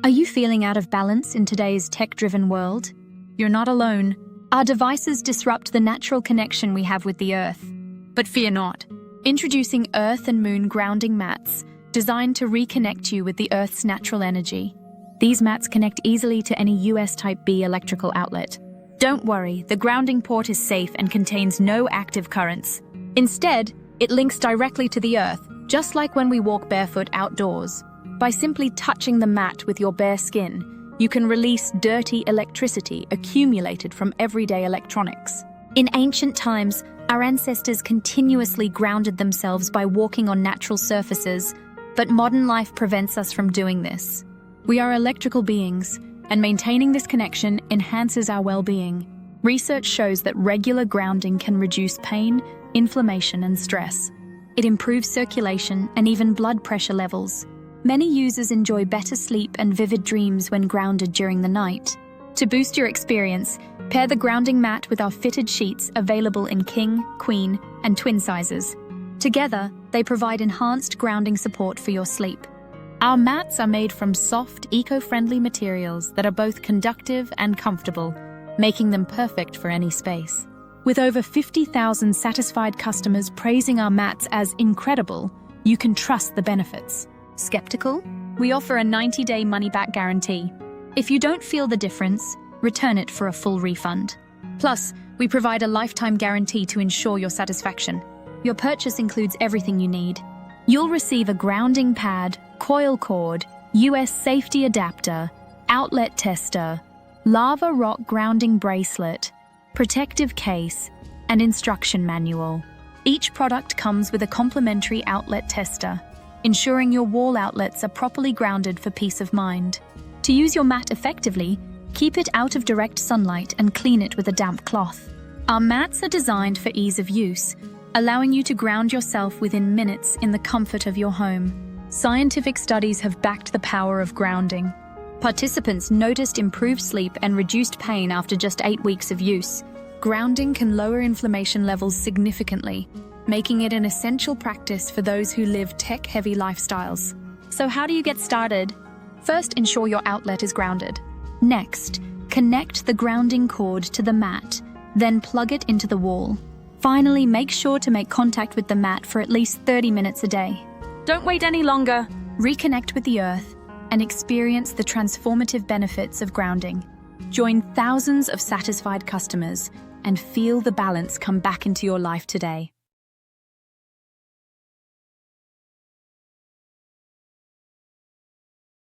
Are you feeling out of balance in today's tech-driven world? You're not alone. Our devices disrupt the natural connection we have with the Earth. But fear not. Introducing Earth and Moon grounding mats, designed to reconnect you with the Earth's natural energy. These mats connect easily to any US Type B electrical outlet. Don't worry, the grounding port is safe and contains no active currents. Instead, it links directly to the Earth, just like when we walk barefoot outdoors. By simply touching the mat with your bare skin, you can release dirty electricity accumulated from everyday electronics. In ancient times, our ancestors continuously grounded themselves by walking on natural surfaces, but modern life prevents us from doing this. We are electrical beings, and maintaining this connection enhances our well-being. Research shows that regular grounding can reduce pain, inflammation, and stress. It improves circulation and even blood pressure levels. Many users enjoy better sleep and vivid dreams when grounded during the night. To boost your experience, pair the grounding mat with our fitted sheets available in king, queen, and twin sizes. Together, they provide enhanced grounding support for your sleep. Our mats are made from soft, eco-friendly materials that are both conductive and comfortable, making them perfect for any space. With over 50,000 satisfied customers praising our mats as incredible, you can trust the benefits. Skeptical? We offer a 90-day money-back guarantee. If you don't feel the difference, return it for a full refund. Plus, we provide a lifetime guarantee to ensure your satisfaction. Your purchase includes everything you need. You'll receive a grounding pad, coil cord, US safety adapter, outlet tester, lava rock grounding bracelet, protective case, and instruction manual. Each product comes with a complimentary outlet tester, ensuring your wall outlets are properly grounded for peace of mind. To use your mat effectively, keep it out of direct sunlight and clean it with a damp cloth. Our mats are designed for ease of use, allowing you to ground yourself within minutes in the comfort of your home. Scientific studies have backed the power of grounding. Participants noticed improved sleep and reduced pain after just 8 weeks of use. Grounding can lower inflammation levels significantly, making it an essential practice for those who live tech-heavy lifestyles. So how do you get started? First, ensure your outlet is grounded. Next, connect the grounding cord to the mat, then plug it into the wall. Finally, make sure to make contact with the mat for at least 30 minutes a day. Don't wait any longer. Reconnect with the Earth and experience the transformative benefits of grounding. Join thousands of satisfied customers and feel the balance come back into your life today.